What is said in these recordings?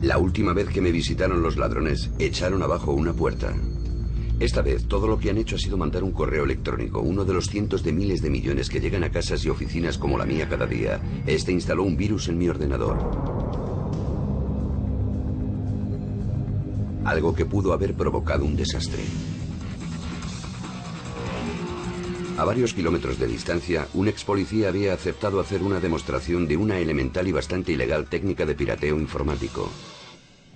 La última vez que me visitaron los ladrones, echaron abajo una puerta. Esta vez, todo lo que han hecho ha sido mandar un correo electrónico, uno de los cientos de miles de millones que llegan a casas y oficinas como la mía cada día. Este instaló un virus en mi ordenador. Algo que pudo haber provocado un desastre. A varios kilómetros de distancia, un ex policía había aceptado hacer una demostración de una elemental y bastante ilegal técnica de pirateo informático.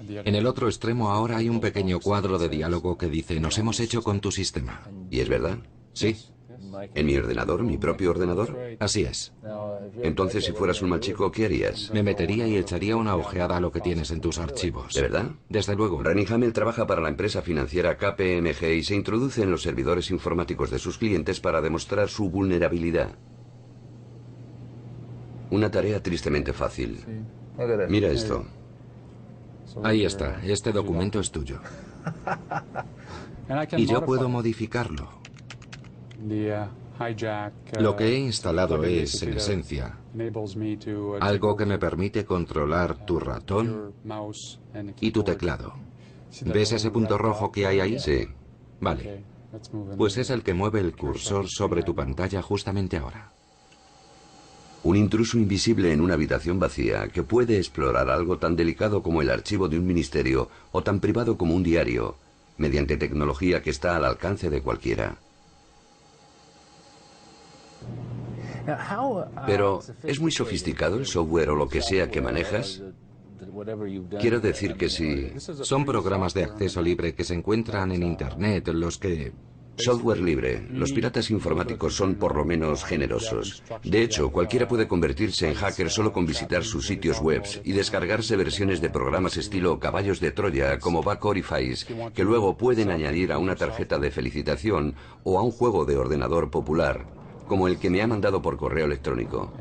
En el otro extremo ahora hay un pequeño cuadro de diálogo que dice: nos hemos hecho con tu sistema. ¿Y es verdad? Sí. ¿En mi ordenador? ¿Mi propio ordenador? Así es. Entonces, si fueras un mal chico, ¿qué harías? Me metería y echaría una ojeada a lo que tienes en tus archivos. ¿De verdad? Desde luego. Rennie Hamel trabaja para la empresa financiera KPMG y se introduce en los servidores informáticos de sus clientes para demostrar su vulnerabilidad. Una tarea tristemente fácil. Mira esto. Ahí está. Este documento es tuyo. Y yo puedo modificarlo. Lo que he instalado es, en esencia, algo que me permite controlar tu ratón y tu teclado. ¿Ves ese punto rojo que hay ahí? Sí. Vale. Pues es el que mueve el cursor sobre tu pantalla justamente ahora. Un intruso invisible en una habitación vacía que puede explorar algo tan delicado como el archivo de un ministerio o tan privado como un diario, mediante tecnología que está al alcance de cualquiera. Pero, ¿es muy sofisticado el software o lo que sea que manejas? Quiero decir que si... Son programas de acceso libre que se encuentran en Internet, los que... Software libre. Los piratas informáticos son por lo menos generosos. De hecho, cualquiera puede convertirse en hacker solo con visitar sus sitios web y descargarse versiones de programas estilo caballos de Troya como Backorifice, que luego pueden añadir a una tarjeta de felicitación o a un juego de ordenador popular, como el que me ha mandado por correo electrónico.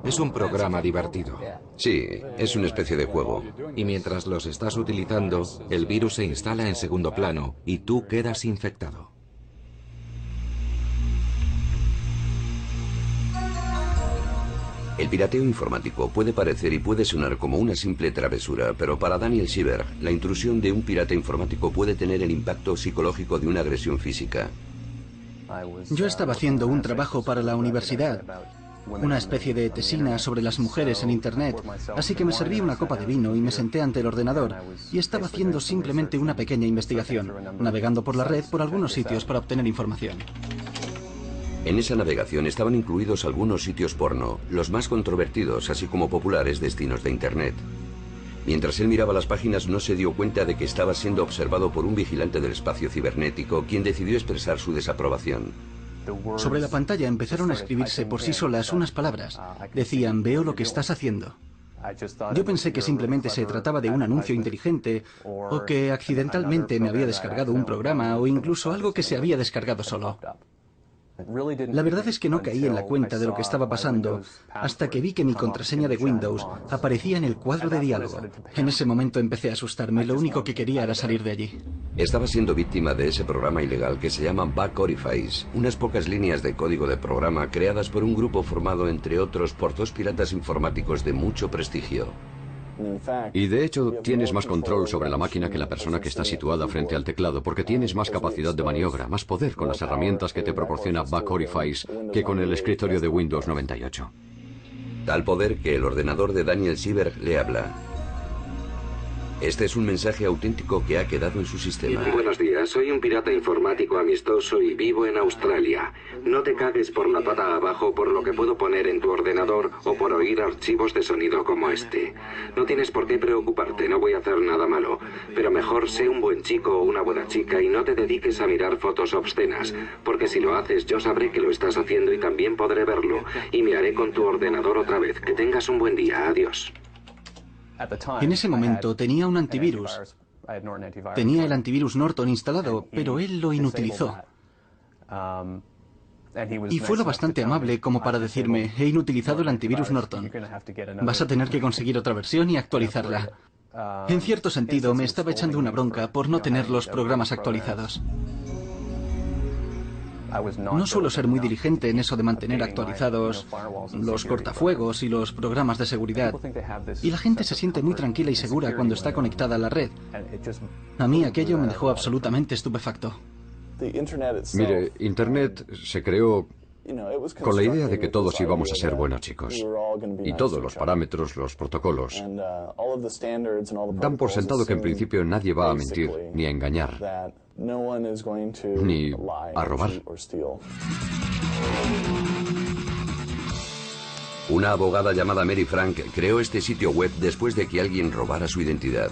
Es un programa divertido. Sí, es una especie de juego. Y mientras los estás utilizando, el virus se instala en segundo plano y tú quedas infectado. El pirateo informático puede parecer y puede sonar como una simple travesura, pero para Daniel Silberg, la intrusión de un pirata informático puede tener el impacto psicológico de una agresión física. Yo estaba haciendo un trabajo para la universidad, una especie de tesina sobre las mujeres en Internet, así que me serví una copa de vino y me senté ante el ordenador y estaba haciendo simplemente una pequeña investigación, navegando por la red por algunos sitios para obtener información. En esa navegación estaban incluidos algunos sitios porno, los más controvertidos, así como populares destinos de Internet. Mientras él miraba las páginas no se dio cuenta de que estaba siendo observado por un vigilante del espacio cibernético, quien decidió expresar su desaprobación. Sobre la pantalla empezaron a escribirse por sí solas unas palabras. Decían: veo lo que estás haciendo. Yo pensé que simplemente se trataba de un anuncio inteligente, o que accidentalmente me había descargado un programa, o incluso algo que se había descargado solo. La verdad es que no caí en la cuenta de lo que estaba pasando hasta que vi que mi contraseña de Windows aparecía en el cuadro de diálogo. En ese momento empecé a asustarme, lo único que quería era salir de allí. Estaba siendo víctima de ese programa ilegal que se llama Backorifice, unas pocas líneas de código de programa creadas por un grupo formado entre otros por dos piratas informáticos de mucho prestigio. Y de hecho tienes más control sobre la máquina que la persona que está situada frente al teclado, porque tienes más capacidad de maniobra, más poder con las herramientas que te proporciona Backorifice que con el escritorio de Windows 98. Tal poder que el ordenador de Daniel Silberg le habla. Este es un mensaje auténtico que ha quedado en su sistema. Buenos días, soy un pirata informático amistoso y vivo en Australia. No te cagues por la pata abajo por lo que puedo poner en tu ordenador o por oír archivos de sonido como este. No tienes por qué preocuparte, no voy a hacer nada malo. Pero mejor sé un buen chico o una buena chica y no te dediques a mirar fotos obscenas, porque si lo haces yo sabré que lo estás haciendo y también podré verlo. Y me haré con tu ordenador otra vez. Que tengas un buen día, adiós. En ese momento tenía un antivirus. Tenía el antivirus Norton instalado, pero él lo inutilizó. Y fue lo bastante amable como para decirme: he inutilizado el antivirus Norton. Vas a tener que conseguir otra versión y actualizarla. En cierto sentido, me estaba echando una bronca por no tener los programas actualizados. No suelo ser muy diligente en eso de mantener actualizados los cortafuegos y los programas de seguridad. Y la gente se siente muy tranquila y segura cuando está conectada a la red. A mí aquello me dejó absolutamente estupefacto. Mire, Internet se creó con la idea de que todos íbamos a ser buenos chicos. Y todos los parámetros, los protocolos, dan por sentado que en principio nadie va a mentir, ni a engañar, ni a robar. Una abogada llamada Mary Frank creó este sitio web después de que alguien robara su identidad.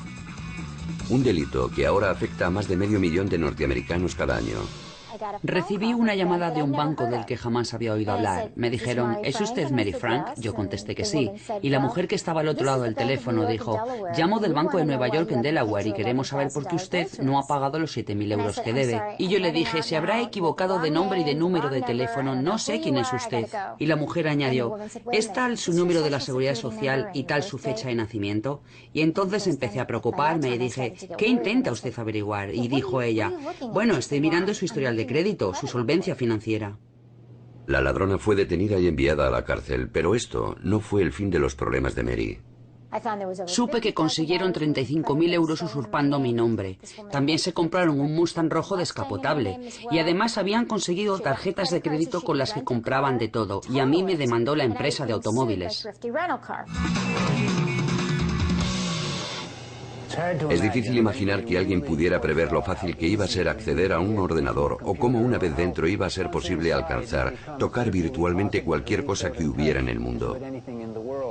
Un delito que ahora afecta a más de 500.000 de norteamericanos cada año. Recibí una llamada de un banco del que jamás había oído hablar. Me dijeron, ¿es usted Mary Frank? Yo contesté que sí. Y la mujer que estaba al otro lado del teléfono dijo, llamo del Banco de Nueva York en Delaware y queremos saber por qué usted no ha pagado los 7.000 euros que debe. Y yo le dije, se habrá equivocado de nombre y de número de teléfono, no sé quién es usted. Y la mujer añadió, ¿es tal su número de la Seguridad Social y tal su fecha de nacimiento? Y entonces empecé a preocuparme y dije, ¿qué intenta usted averiguar? Y dijo ella, bueno, estoy mirando su historial de crédito, su solvencia financiera. La ladrona fue detenida y enviada a la cárcel, pero esto no fue el fin de los problemas de Mary. Supe que consiguieron 35.000 euros usurpando mi nombre. También se compraron un Mustang rojo descapotable. Y además habían conseguido tarjetas de crédito con las que compraban de todo. Y a mí me demandó la empresa de automóviles. Es difícil imaginar que alguien pudiera prever lo fácil que iba a ser acceder a un ordenador o cómo una vez dentro iba a ser posible alcanzar, tocar virtualmente cualquier cosa que hubiera en el mundo.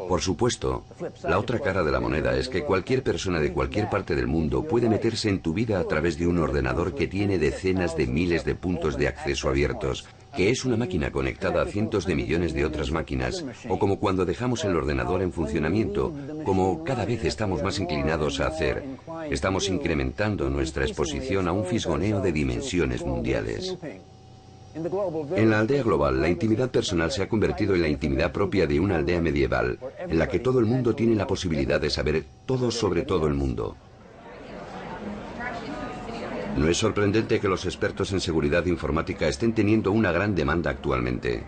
Por supuesto, la otra cara de la moneda es que cualquier persona de cualquier parte del mundo puede meterse en tu vida a través de un ordenador que tiene decenas de miles de puntos de acceso abiertos, que es una máquina conectada a cientos de millones de otras máquinas, o como cuando dejamos el ordenador en funcionamiento, como cada vez estamos más inclinados a hacer, estamos incrementando nuestra exposición a un fisgoneo de dimensiones mundiales. En la aldea global, la intimidad personal se ha convertido en la intimidad propia de una aldea medieval, en la que todo el mundo tiene la posibilidad de saber todo sobre todo el mundo. No es sorprendente que los expertos en seguridad informática estén teniendo una gran demanda actualmente.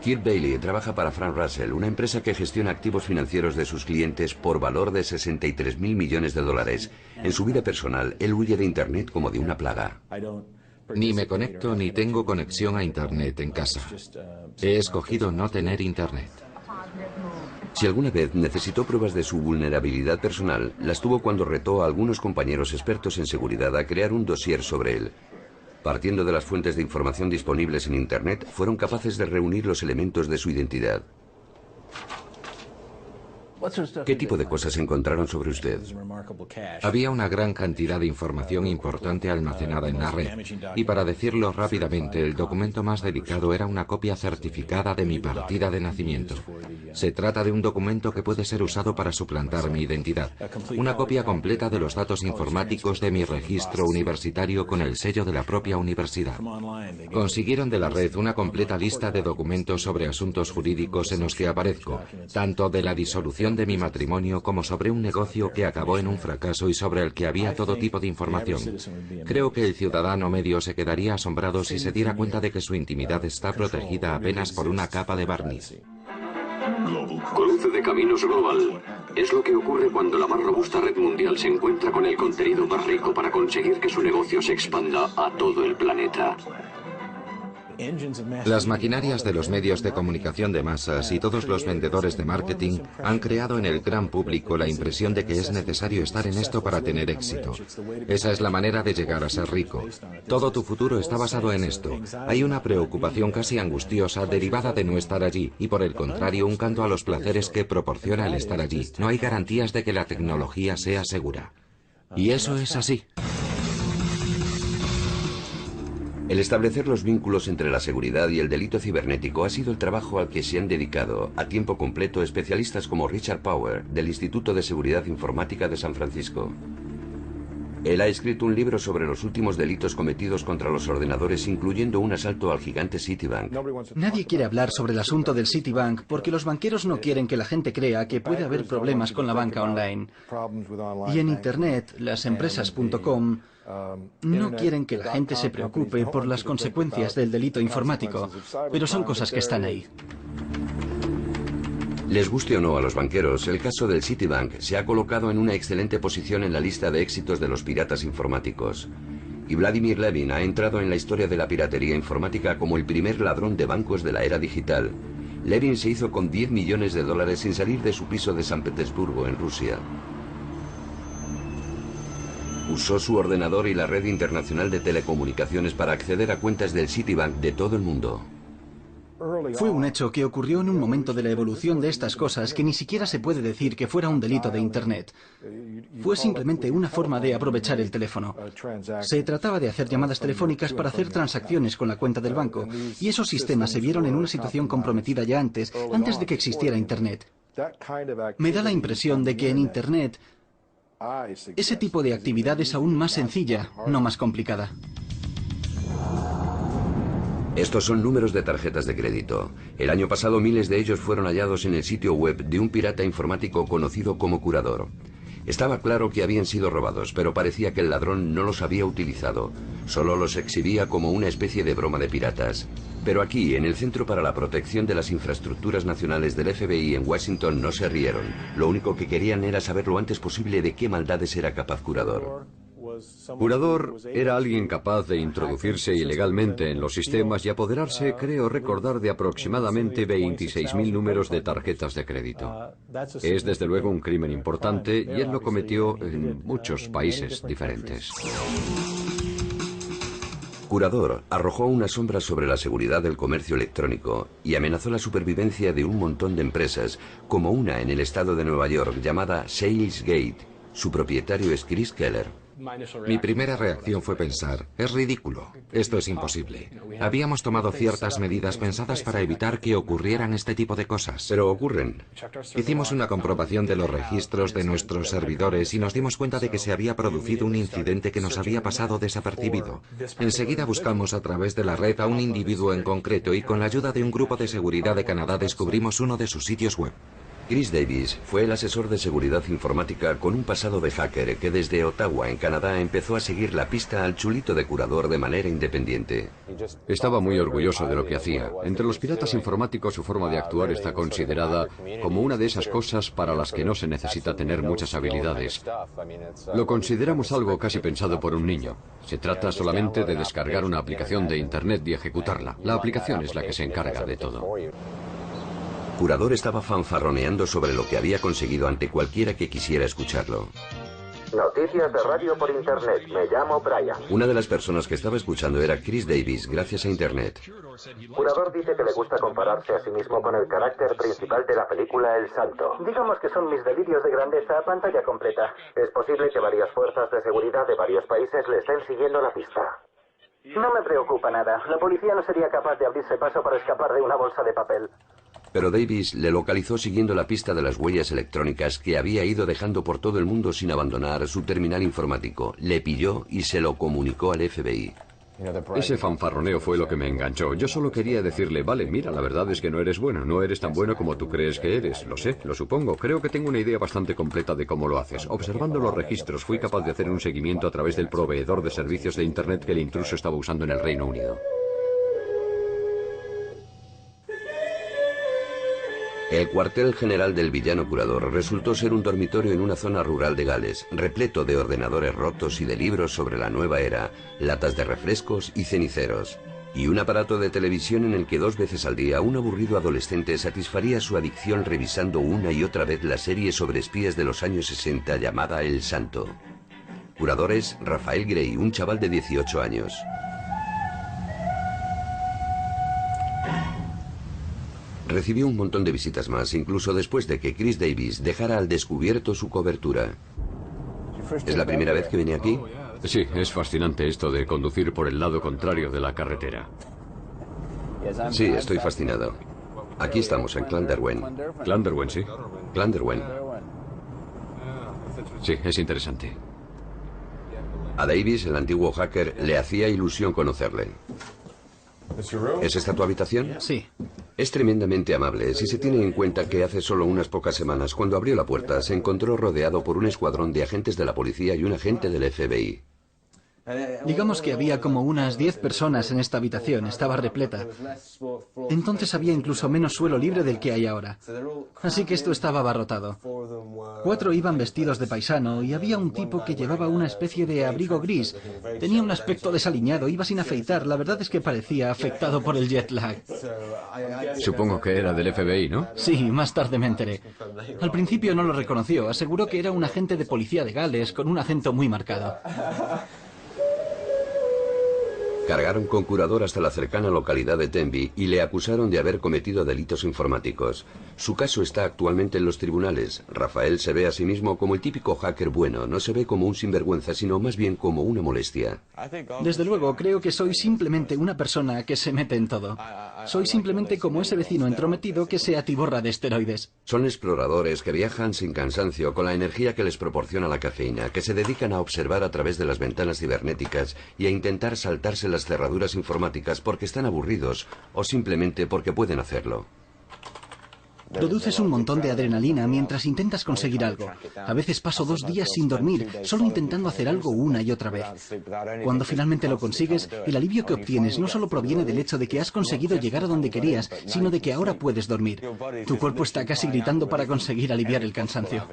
Kirk Bailey trabaja para Frank Russell, una empresa que gestiona activos financieros de sus clientes por valor de 63.000 millones de dólares. En su vida personal, él huye de Internet como de una plaga. Ni me conecto ni tengo conexión a Internet en casa. He escogido no tener Internet. Si alguna vez necesitó pruebas de su vulnerabilidad personal, las tuvo cuando retó a algunos compañeros expertos en seguridad a crear un dossier sobre él. Partiendo de las fuentes de información disponibles en Internet, fueron capaces de reunir los elementos de su identidad. ¿Qué tipo de cosas encontraron sobre usted? Había una gran cantidad de información importante almacenada en la red, y para decirlo rápidamente, el documento más delicado era una copia certificada de mi partida de nacimiento. Se trata de un documento que puede ser usado para suplantar mi identidad. Una copia completa de los datos informáticos de mi registro universitario con el sello de la propia universidad. Consiguieron de la red una completa lista de documentos sobre asuntos jurídicos en los que aparezco, tanto de la disolución de mi matrimonio como sobre un negocio que acabó en un fracaso y sobre el que había todo tipo de información. Creo que el ciudadano medio se quedaría asombrado si se diera cuenta de que su intimidad está protegida apenas por una capa de barniz. Cruce de caminos global. Es lo que ocurre cuando la más robusta red mundial se encuentra con el contenido más rico para conseguir que su negocio se expanda a todo el planeta. Las maquinarias de los medios de comunicación de masas y todos los vendedores de marketing han creado en el gran público la impresión de que es necesario estar en esto para tener éxito. Esa es la manera de llegar a ser rico. Todo tu futuro está basado en esto. Hay una preocupación casi angustiosa derivada de no estar allí y, por el contrario, un canto a los placeres que proporciona el estar allí. No hay garantías de que la tecnología sea segura. Y eso es así. El establecer los vínculos entre la seguridad y el delito cibernético ha sido el trabajo al que se han dedicado a tiempo completo especialistas como Richard Power, del Instituto de Seguridad Informática de San Francisco. Él ha escrito un libro sobre los últimos delitos cometidos contra los ordenadores, incluyendo un asalto al gigante Citibank. Nadie quiere hablar sobre el asunto del Citibank porque los banqueros no quieren que la gente crea que puede haber problemas con la banca online. Y en Internet, las empresas.com No quieren que la gente se preocupe por las consecuencias del delito informático, pero son cosas que están ahí. Les guste o no a los banqueros, el caso del Citibank se ha colocado en una excelente posición en la lista de éxitos de los piratas informáticos. Y Vladimir Levin ha entrado en la historia de la piratería informática como el primer ladrón de bancos de la era digital. Levin se hizo con $10 millones sin salir de su piso de San Petersburgo, en Rusia. Usó su ordenador y la red internacional de telecomunicaciones para acceder a cuentas del Citibank de todo el mundo. Fue un hecho que ocurrió en un momento de la evolución de estas cosas que ni siquiera se puede decir que fuera un delito de Internet. Fue simplemente una forma de aprovechar el teléfono. Se trataba de hacer llamadas telefónicas para hacer transacciones con la cuenta del banco, y esos sistemas se vieron en una situación comprometida ya antes de que existiera Internet. Me da la impresión de que en Internet ese tipo de actividad es aún más sencilla, no más complicada. Estos son números de tarjetas de crédito. El año pasado miles de ellos fueron hallados en el sitio web de un pirata informático conocido como Curador. Estaba claro que habían sido robados, pero parecía que el ladrón no los había utilizado. Solo los exhibía como una especie de broma de piratas. Pero aquí, en el Centro para la Protección de las Infraestructuras Nacionales del FBI en Washington, no se rieron. Lo único que querían era saber lo antes posible de qué maldades era capaz Curador. Curador era alguien capaz de introducirse ilegalmente en los sistemas y apoderarse, creo recordar, de aproximadamente 26.000 números de tarjetas de crédito. Es desde luego un crimen importante y él lo cometió en muchos países diferentes. Curador arrojó una sombra sobre la seguridad del comercio electrónico y amenazó la supervivencia de un montón de empresas, como una en el estado de Nueva York llamada Salesgate. Su propietario es Chris Keller. Mi primera reacción fue pensar, es ridículo, esto es imposible. Habíamos tomado ciertas medidas pensadas para evitar que ocurrieran este tipo de cosas. Pero ocurren. Hicimos una comprobación de los registros de nuestros servidores y nos dimos cuenta de que se había producido un incidente que nos había pasado desapercibido. Enseguida buscamos a través de la red a un individuo en concreto y con la ayuda de un grupo de seguridad de Canadá descubrimos uno de sus sitios web. Chris Davis fue el asesor de seguridad informática con un pasado de hacker que desde Ottawa, en Canadá, empezó a seguir la pista al chulito de Curador de manera independiente. Estaba muy orgulloso de lo que hacía. Entre los piratas informáticos su forma de actuar está considerada como una de esas cosas para las que no se necesita tener muchas habilidades. Lo consideramos algo casi pensado por un niño. Se trata solamente de descargar una aplicación de Internet y ejecutarla. La aplicación es la que se encarga de todo. Curador estaba fanfarroneando sobre lo que había conseguido ante cualquiera que quisiera escucharlo. Noticias de radio por Internet. Me llamo Brian. Una de las personas que estaba escuchando era Chris Davis, gracias a Internet. Curador dice que le gusta compararse a sí mismo con el carácter principal de la película El Santo. Digamos que son mis delirios de grandeza a pantalla completa. Es posible que varias fuerzas de seguridad de varios países le estén siguiendo la pista. No me preocupa nada. La policía no sería capaz de abrirse paso para escapar de una bolsa de papel. Pero Davis le localizó siguiendo la pista de las huellas electrónicas que había ido dejando por todo el mundo sin abandonar su terminal informático. Le pilló y se lo comunicó al FBI. Ese fanfarroneo fue lo que me enganchó. Yo solo quería decirle, vale, mira, la verdad es que no eres bueno, no eres tan bueno como tú crees que eres. Lo sé, lo supongo. Creo que tengo una idea bastante completa de cómo lo haces. Observando los registros, fui capaz de hacer un seguimiento a través del proveedor de servicios de Internet que el intruso estaba usando en el Reino Unido. El cuartel general del villano Curador resultó ser un dormitorio en una zona rural de Gales, repleto de ordenadores rotos y de libros sobre la nueva era, latas de refrescos y ceniceros. Y un aparato de televisión en el que 2 veces al día un aburrido adolescente satisfaría su adicción revisando una y otra vez la serie sobre espías de los años 60 llamada El Santo. Curador es Rafael Gray, un chaval de 18 años. Recibió un montón de visitas más, incluso después de que Chris Davis dejara al descubierto su cobertura. ¿Es la primera vez que viene aquí? Sí, es fascinante esto de conducir por el lado contrario de la carretera. Sí, estoy fascinado. Aquí estamos, en Clanderwen. Clanderwen, sí. Clanderwen. Sí, es interesante. A Davis, el antiguo hacker, le hacía ilusión conocerle. ¿Es esta tu habitación? Sí. Es tremendamente amable si se tiene en cuenta que hace solo unas pocas semanas, cuando abrió la puerta, se encontró rodeado por un escuadrón de agentes de la policía y un agente del FBI. Digamos que había como unas 10 personas en esta habitación, estaba repleta. Entonces había incluso menos suelo libre del que hay ahora. Así que esto estaba abarrotado. 4 iban vestidos de paisano y había un tipo que llevaba una especie de abrigo gris. Tenía un aspecto desaliñado, iba sin afeitar. La verdad es que parecía afectado por el jet lag. Supongo que era del FBI, ¿no? Sí, más tarde me enteré. Al principio no lo reconoció. Aseguró que era un agente de policía de Gales con un acento muy marcado. Cargaron con Curador hasta la cercana localidad de Tenby y le acusaron de haber cometido delitos informáticos. Su caso está actualmente en los tribunales. Rafael se ve a sí mismo como el típico hacker bueno. No se ve como un sinvergüenza, sino más bien como una molestia. Desde luego, creo que soy simplemente una persona que se mete en todo. Soy simplemente como ese vecino entrometido que se atiborra de esteroides. Son exploradores que viajan sin cansancio con la energía que les proporciona la cafeína, que se dedican a observar a través de las ventanas cibernéticas y a intentar saltarse las cerraduras informáticas porque están aburridos o simplemente porque pueden hacerlo. Produces un montón de adrenalina mientras intentas conseguir algo. A veces paso 2 días sin dormir, solo intentando hacer algo una y otra vez. Cuando finalmente lo consigues, el alivio que obtienes no solo proviene del hecho de que has conseguido llegar a donde querías, sino de que ahora puedes dormir. Tu cuerpo está casi gritando para conseguir aliviar el cansancio.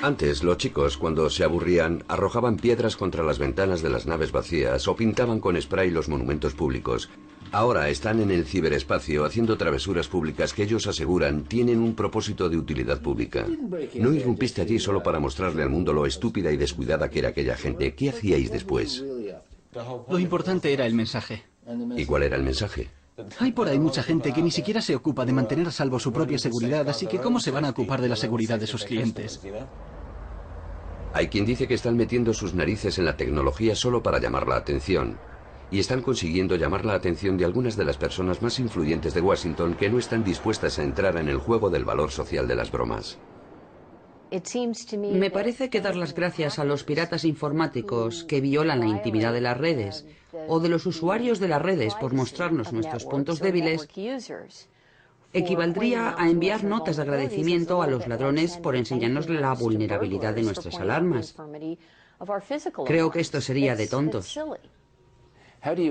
Antes, los chicos, cuando se aburrían, arrojaban piedras contra las ventanas de las naves vacías o pintaban con spray los monumentos públicos. Ahora están en el ciberespacio haciendo travesuras públicas que ellos aseguran tienen un propósito de utilidad pública. No irrumpiste allí solo para mostrarle al mundo lo estúpida y descuidada que era aquella gente. ¿Qué hacíais después? Lo importante era el mensaje. ¿Y cuál era el mensaje? Hay por ahí mucha gente que ni siquiera se ocupa de mantener a salvo su propia seguridad, así que ¿cómo se van a ocupar de la seguridad de sus clientes? Hay quien dice que están metiendo sus narices en la tecnología solo para llamar la atención. Y están consiguiendo llamar la atención de algunas de las personas más influyentes de Washington que no están dispuestas a entrar en el juego del valor social de las bromas. Me parece que dar las gracias a los piratas informáticos que violan la intimidad de las redes o de los usuarios de las redes por mostrarnos nuestros puntos débiles equivaldría a enviar notas de agradecimiento a los ladrones por enseñarnos la vulnerabilidad de nuestras alarmas. Creo que esto sería de tontos.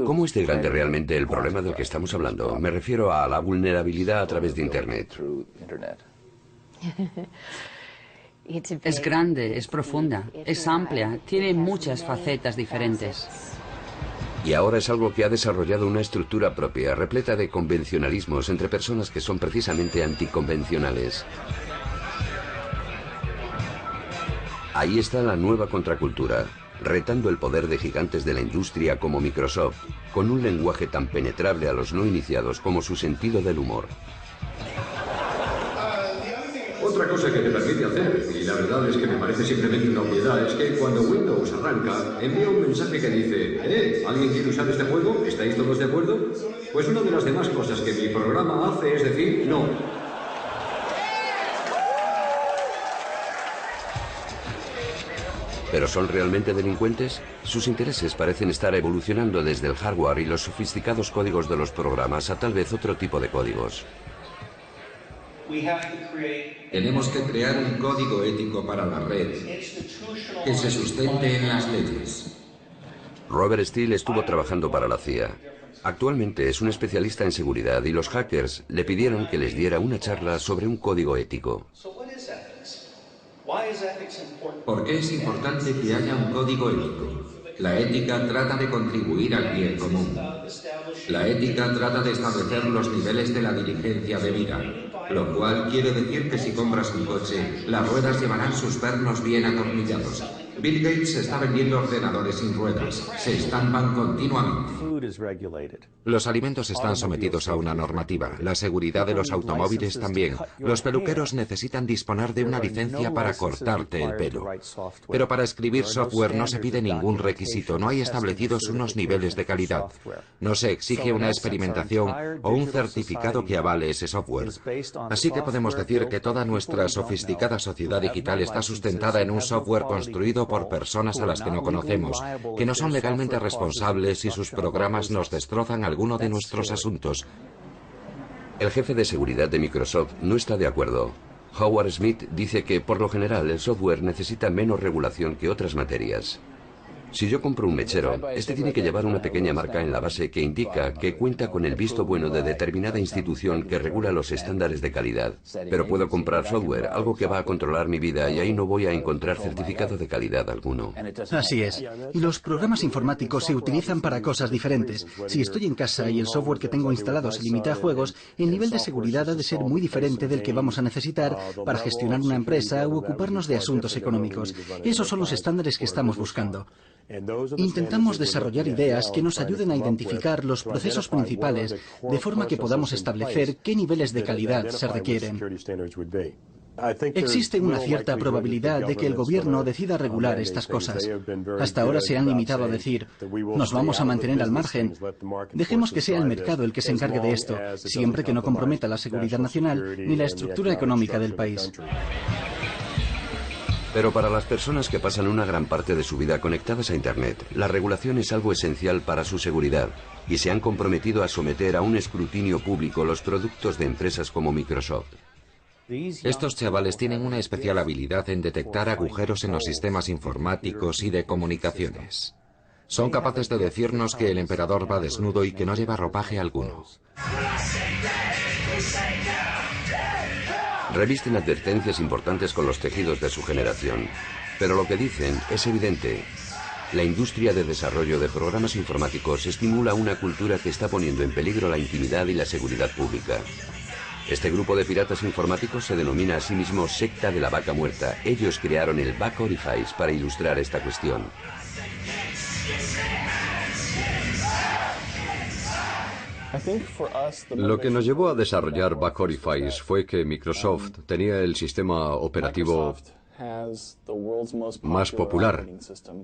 ¿Cómo es de grande realmente el problema del que estamos hablando? Me refiero a la vulnerabilidad a través de Internet. Es grande, es profunda, es amplia, tiene muchas facetas diferentes. Y ahora es algo que ha desarrollado una estructura propia, repleta de convencionalismos entre personas que son precisamente anticonvencionales. Ahí está la nueva contracultura, retando el poder de gigantes de la industria como Microsoft, con un lenguaje tan penetrable a los no iniciados como su sentido del humor. Otra cosa que te permite hacer, y la verdad es que me parece simplemente una obviedad, es que cuando Windows arranca, envía un mensaje que dice ¿alguien quiere usar este juego? ¿Estáis todos de acuerdo? Pues una de las demás cosas que mi programa hace es decir no. ¿Pero son realmente delincuentes? Sus intereses parecen estar evolucionando desde el hardware y los sofisticados códigos de los programas a tal vez otro tipo de códigos. Tenemos que crear un código ético para la red que se sustente en las leyes. Robert Steele estuvo trabajando para la CIA. Actualmente es un especialista en seguridad y los hackers le pidieron que les diera una charla sobre un código ético. ¿Por qué es importante que haya un código ético? La ética trata de contribuir al bien común. La ética trata de establecer los niveles de la diligencia debida, lo cual quiere decir que si compras un coche, las ruedas llevarán sus pernos bien atornillados. Bill Gates está vendiendo ordenadores sin ruedas. Se estampan continuamente. Los alimentos están sometidos a una normativa. La seguridad de los automóviles también. Los peluqueros necesitan disponer de una licencia para cortarte el pelo. Pero para escribir software no se pide ningún requisito. No hay establecidos unos niveles de calidad. No se exige una experimentación o un certificado que avale ese software. Así que podemos decir que toda nuestra sofisticada sociedad digital está sustentada en un software construido por personas a las que no conocemos, que no son legalmente responsables si sus programas nos destrozan alguno de nuestros asuntos. El jefe de seguridad de Microsoft no está de acuerdo. Howard Smith dice que, por lo general, el software necesita menos regulación que otras materias. Si yo compro un mechero, este tiene que llevar una pequeña marca en la base que indica que cuenta con el visto bueno de determinada institución que regula los estándares de calidad. Pero puedo comprar software, algo que va a controlar mi vida, y ahí no voy a encontrar certificado de calidad alguno. Así es. Y los programas informáticos se utilizan para cosas diferentes. Si estoy en casa y el software que tengo instalado se limita a juegos, el nivel de seguridad ha de ser muy diferente del que vamos a necesitar para gestionar una empresa u ocuparnos de asuntos económicos. Esos son los estándares que estamos buscando. Intentamos desarrollar ideas que nos ayuden a identificar los procesos principales de forma que podamos establecer qué niveles de calidad se requieren. Existe una cierta probabilidad de que el gobierno decida regular estas cosas. Hasta ahora se han limitado a decir, nos vamos a mantener al margen. Dejemos que sea el mercado el que se encargue de esto, siempre que no comprometa la seguridad nacional ni la estructura económica del país. Pero para las personas que pasan una gran parte de su vida conectadas a Internet, la regulación es algo esencial para su seguridad, y se han comprometido a someter a un escrutinio público los productos de empresas como Microsoft. Estos chavales tienen una especial habilidad en detectar agujeros en los sistemas informáticos y de comunicaciones. Son capaces de decirnos que el emperador va desnudo y que no lleva ropaje alguno. Revisten advertencias importantes con los tejidos de su generación. Pero lo que dicen es evidente. La industria de desarrollo de programas informáticos estimula una cultura que está poniendo en peligro la intimidad y la seguridad pública. Este grupo de piratas informáticos se denomina a sí mismo Secta de la Vaca Muerta. Ellos crearon el Back Orifice para ilustrar esta cuestión. Lo que nos llevó a desarrollar Back Orifice fue que Microsoft tenía el sistema operativo más popular,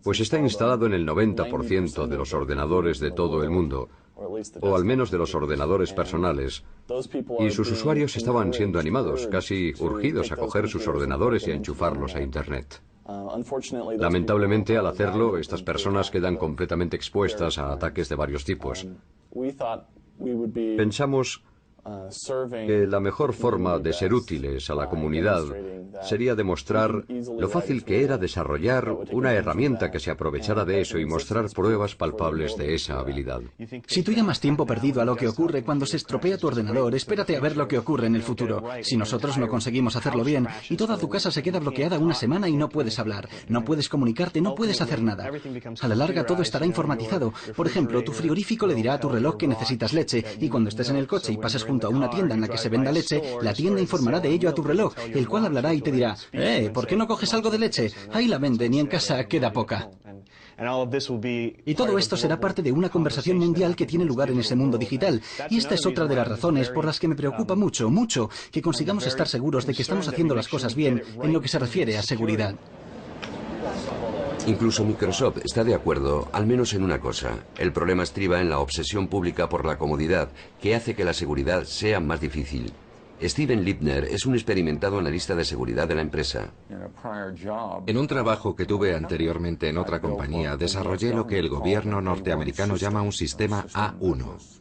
pues está instalado en el 90% de los ordenadores de todo el mundo, o al menos de los ordenadores personales, y sus usuarios estaban siendo animados, casi urgidos a coger sus ordenadores y a enchufarlos a Internet. Lamentablemente, al hacerlo, estas personas quedan completamente expuestas a ataques de varios tipos. Pensamos que la mejor forma de ser útiles a la comunidad sería demostrar lo fácil que era desarrollar una herramienta que se aprovechara de eso y mostrar pruebas palpables de esa habilidad. Si tú llamas tiempo perdido a lo que ocurre cuando se estropea tu ordenador, espérate a ver lo que ocurre en el futuro. Si nosotros no conseguimos hacerlo bien y toda tu casa se queda bloqueada una semana y no puedes hablar, no puedes comunicarte, no puedes hacer nada. A la larga todo estará informatizado. Por ejemplo, tu frigorífico le dirá a tu reloj que necesitas leche y cuando estés en el coche y pases junto a una tienda en la que se venda leche, la tienda informará de ello a tu reloj, el cual hablará y te dirá, ¿por qué no coges algo de leche? Ahí la venden y en casa queda poca. Y todo esto será parte de una conversación mundial que tiene lugar en ese mundo digital. Y esta es otra de las razones por las que me preocupa mucho, que consigamos estar seguros de que estamos haciendo las cosas bien en lo que se refiere a seguridad. Incluso Microsoft está de acuerdo, al menos en una cosa. El problema estriba en la obsesión pública por la comodidad, que hace que la seguridad sea más difícil. Steven Lipner es un experimentado analista de seguridad de la empresa. En un trabajo que tuve anteriormente en otra compañía, desarrollé lo que el gobierno norteamericano llama un sistema A1.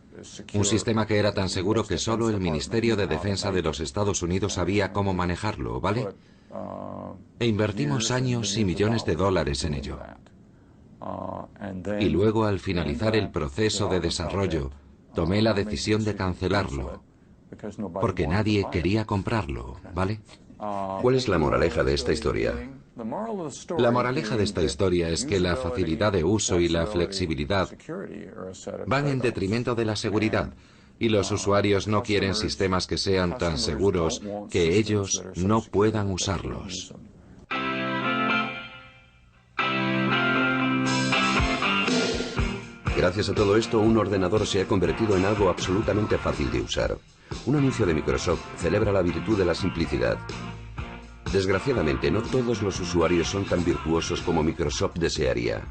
Un sistema que era tan seguro que solo el Ministerio de Defensa de los Estados Unidos sabía cómo manejarlo, ¿vale? E invertimos años y millones de dólares en ello. Y luego, al finalizar el proceso de desarrollo, tomé la decisión de cancelarlo, porque nadie quería comprarlo, ¿vale? ¿Cuál es la moraleja de esta historia? La moraleja de esta historia es que la facilidad de uso y la flexibilidad van en detrimento de la seguridad. Y los usuarios no quieren sistemas que sean tan seguros que ellos no puedan usarlos. Gracias a todo esto, un ordenador se ha convertido en algo absolutamente fácil de usar. Un anuncio de Microsoft celebra la virtud de la simplicidad. Desgraciadamente, no todos los usuarios son tan virtuosos como Microsoft desearía.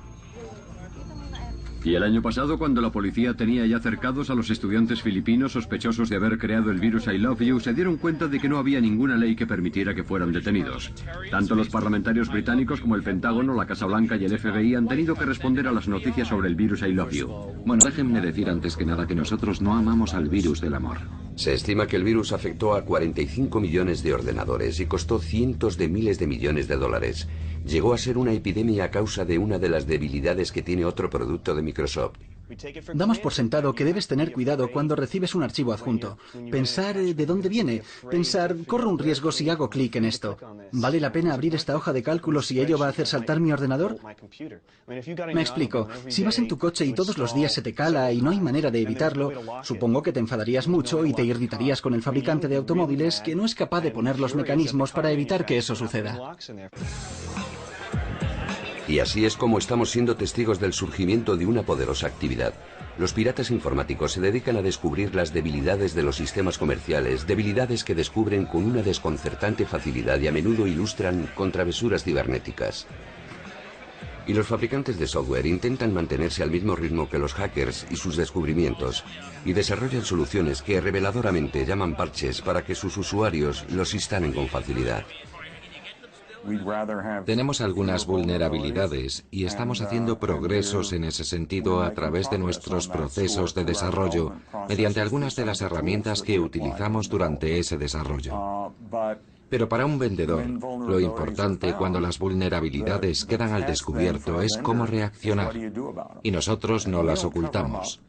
Y el año pasado, cuando la policía tenía ya cercados a los estudiantes filipinos sospechosos de haber creado el virus I Love You, se dieron cuenta de que no había ninguna ley que permitiera que fueran detenidos. Tanto los parlamentarios británicos como el Pentágono, la Casa Blanca y el FBI han tenido que responder a las noticias sobre el virus I Love You. Bueno, déjenme decir antes que nada que nosotros no amamos al virus del amor. Se estima que el virus afectó a 45 millones de ordenadores y costó cientos de miles de millones de dólares. llegó a ser una epidemia a causa de una de las debilidades que tiene otro producto de Microsoft. Damos por sentado que debes tener cuidado cuando recibes un archivo adjunto. Pensar de dónde viene. Pensar, corro un riesgo si hago clic en esto. ¿Vale la pena abrir esta hoja de cálculo si ello va a hacer saltar mi ordenador? Me explico. Si vas en tu coche y todos los días se te cala y no hay manera de evitarlo, supongo que te enfadarías mucho y te irritarías con el fabricante de automóviles que no es capaz de poner los mecanismos para evitar que eso suceda. Y así es como estamos siendo testigos del surgimiento de una poderosa actividad. Los piratas informáticos se dedican a descubrir las debilidades de los sistemas comerciales, debilidades que descubren con una desconcertante facilidad y a menudo ilustran con travesuras cibernéticas. Y los fabricantes de software intentan mantenerse al mismo ritmo que los hackers y sus descubrimientos, y desarrollan soluciones que reveladoramente llaman parches para que sus usuarios los instalen con facilidad. Tenemos algunas vulnerabilidades y estamos haciendo progresos en ese sentido a través de nuestros procesos de desarrollo, mediante algunas de las herramientas que utilizamos durante ese desarrollo. Pero para un vendedor, lo importante cuando las vulnerabilidades quedan al descubierto es cómo reaccionar, y nosotros no las ocultamos.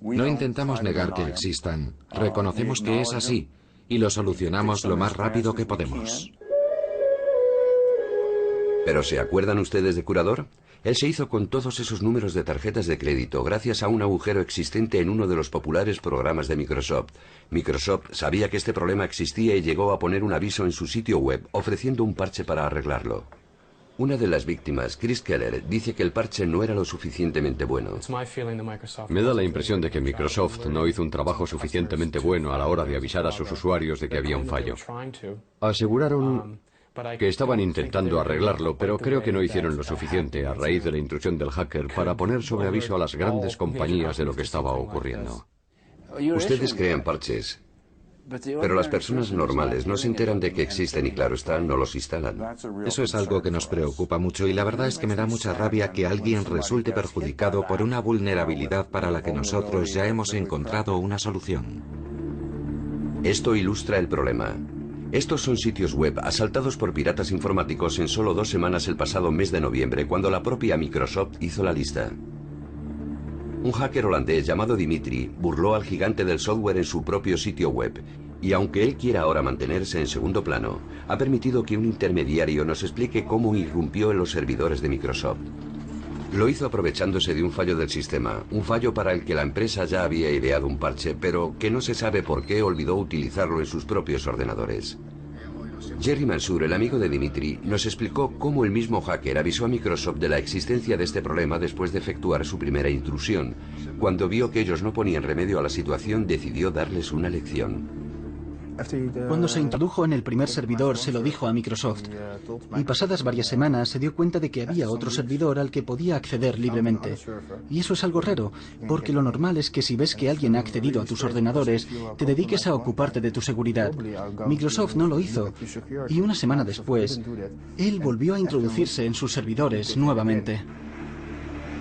No intentamos negar que existan, reconocemos que es así, y lo solucionamos lo más rápido que podemos. ¿Pero se acuerdan ustedes de Curador? Él se hizo con todos esos números de tarjetas de crédito gracias a un agujero existente en uno de los populares programas de Microsoft. Microsoft sabía que este problema existía y llegó a poner un aviso en su sitio web ofreciendo un parche para arreglarlo. Una de las víctimas, Chris Keller, dice que el parche no era lo suficientemente bueno. Me da la impresión de que Microsoft no hizo un trabajo suficientemente bueno a la hora de avisar a sus usuarios de que había un fallo. Aseguraron que estaban intentando arreglarlo, pero creo que no hicieron lo suficiente a raíz de la intrusión del hacker para poner sobre aviso a las grandes compañías de lo que estaba ocurriendo. Ustedes crean parches, pero las personas normales no se enteran de que existen y claro está, no los instalan. Eso es algo que nos preocupa mucho y la verdad es que me da mucha rabia que alguien resulte perjudicado por una vulnerabilidad para la que nosotros ya hemos encontrado una solución. Esto ilustra el problema. Estos son sitios web asaltados por piratas informáticos en solo 2 semanas el pasado mes de noviembre, cuando la propia Microsoft hizo la lista. Un hacker holandés llamado Dimitri burló al gigante del software en su propio sitio web, y aunque él quiera ahora mantenerse en segundo plano, ha permitido que un intermediario nos explique cómo irrumpió en los servidores de Microsoft. Lo hizo aprovechándose de un fallo del sistema, un fallo para el que la empresa ya había ideado un parche, pero que no se sabe por qué olvidó utilizarlo en sus propios ordenadores. Jerry Mansour, el amigo de Dimitri, nos explicó cómo el mismo hacker avisó a Microsoft de la existencia de este problema después de efectuar su primera intrusión. Cuando vio que ellos no ponían remedio a la situación, decidió darles una lección. Cuando se introdujo en el primer servidor se lo dijo a Microsoft y pasadas varias semanas se dio cuenta de que había otro servidor al que podía acceder libremente. Y eso es algo raro, porque lo normal es que si ves que alguien ha accedido a tus ordenadores, te dediques a ocuparte de tu seguridad. Microsoft no lo hizo y una semana después, él volvió a introducirse en sus servidores nuevamente.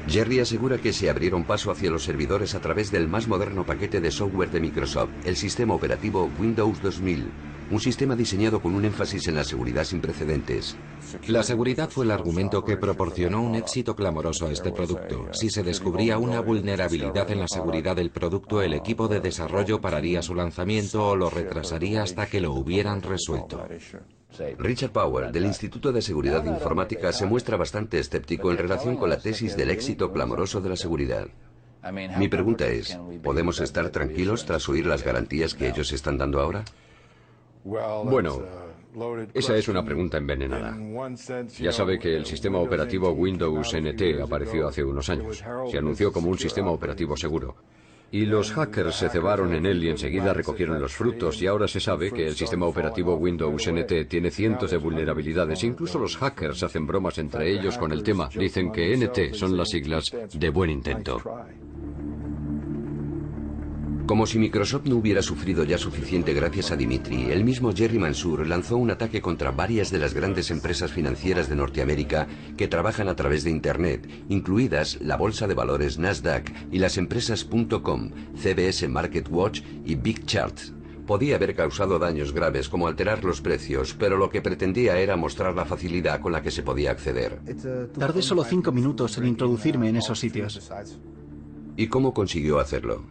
Jerry asegura que se abrieron paso hacia los servidores a través del más moderno paquete de software de Microsoft, el sistema operativo Windows 2000, un sistema diseñado con un énfasis en la seguridad sin precedentes. La seguridad fue el argumento que proporcionó un éxito clamoroso a este producto. Si se descubría una vulnerabilidad en la seguridad del producto, el equipo de desarrollo pararía su lanzamiento o lo retrasaría hasta que lo hubieran resuelto. Richard Power, del Instituto de Seguridad Informática, se muestra bastante escéptico en relación con la tesis del éxito clamoroso de la seguridad. Mi pregunta es, ¿podemos estar tranquilos tras oír las garantías que ellos están dando ahora? Bueno, esa es una pregunta envenenada. Ya sabe que el sistema operativo Windows NT apareció hace unos años. Se anunció como un sistema operativo seguro. Y los hackers se cebaron en él y enseguida recogieron los frutos, y ahora se sabe que el sistema operativo Windows NT tiene cientos de vulnerabilidades. Incluso los hackers hacen bromas entre ellos con el tema. Dicen que NT son las siglas de buen intento. Como si Microsoft no hubiera sufrido ya suficiente gracias a Dimitri, el mismo Jerry Mansour lanzó un ataque contra varias de las grandes empresas financieras de Norteamérica que trabajan a través de Internet, incluidas la bolsa de valores Nasdaq y las empresas .com, CBS Market Watch y Big Charts. Podía haber causado daños graves como alterar los precios, pero lo que pretendía era mostrar la facilidad con la que se podía acceder. Tardé solo 5 minutos en introducirme en esos sitios. ¿Y cómo consiguió hacerlo?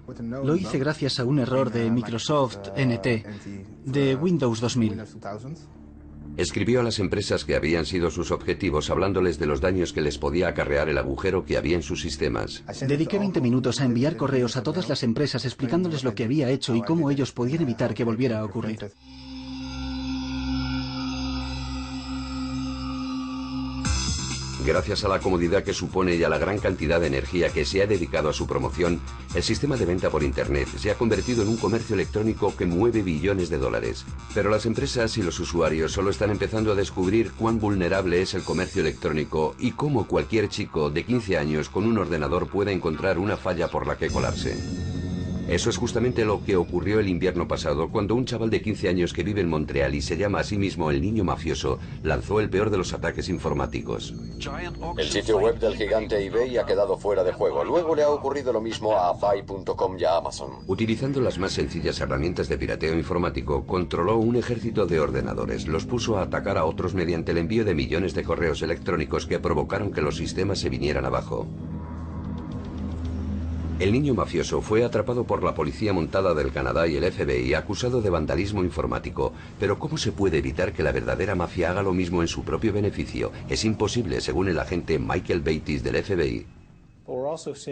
Lo hice gracias a un error de Microsoft NT, de Windows 2000. Escribió a las empresas que habían sido sus objetivos hablándoles de los daños que les podía acarrear el agujero que había en sus sistemas. Dediqué 20 minutos a enviar correos a todas las empresas explicándoles lo que había hecho y cómo ellos podían evitar que volviera a ocurrir. Gracias a la comodidad que supone y a la gran cantidad de energía que se ha dedicado a su promoción, el sistema de venta por Internet se ha convertido en un comercio electrónico que mueve billones de dólares. Pero las empresas y los usuarios solo están empezando a descubrir cuán vulnerable es el comercio electrónico y cómo cualquier chico de 15 años con un ordenador puede encontrar una falla por la que colarse. Eso es justamente lo que ocurrió el invierno pasado, cuando un chaval de 15 años que vive en Montreal y se llama a sí mismo el niño mafioso, lanzó el peor de los ataques informáticos. El sitio web del gigante eBay ha quedado fuera de juego. Luego le ha ocurrido lo mismo a Buy.com y a Amazon. Utilizando las más sencillas herramientas de pirateo informático, controló un ejército de ordenadores, los puso a atacar a otros mediante el envío de millones de correos electrónicos que provocaron que los sistemas se vinieran abajo. El niño mafioso fue atrapado por la policía montada del Canadá y el FBI acusado de vandalismo informático. Pero ¿cómo se puede evitar que la verdadera mafia haga lo mismo en su propio beneficio? Es imposible, según el agente Michael Bates del FBI.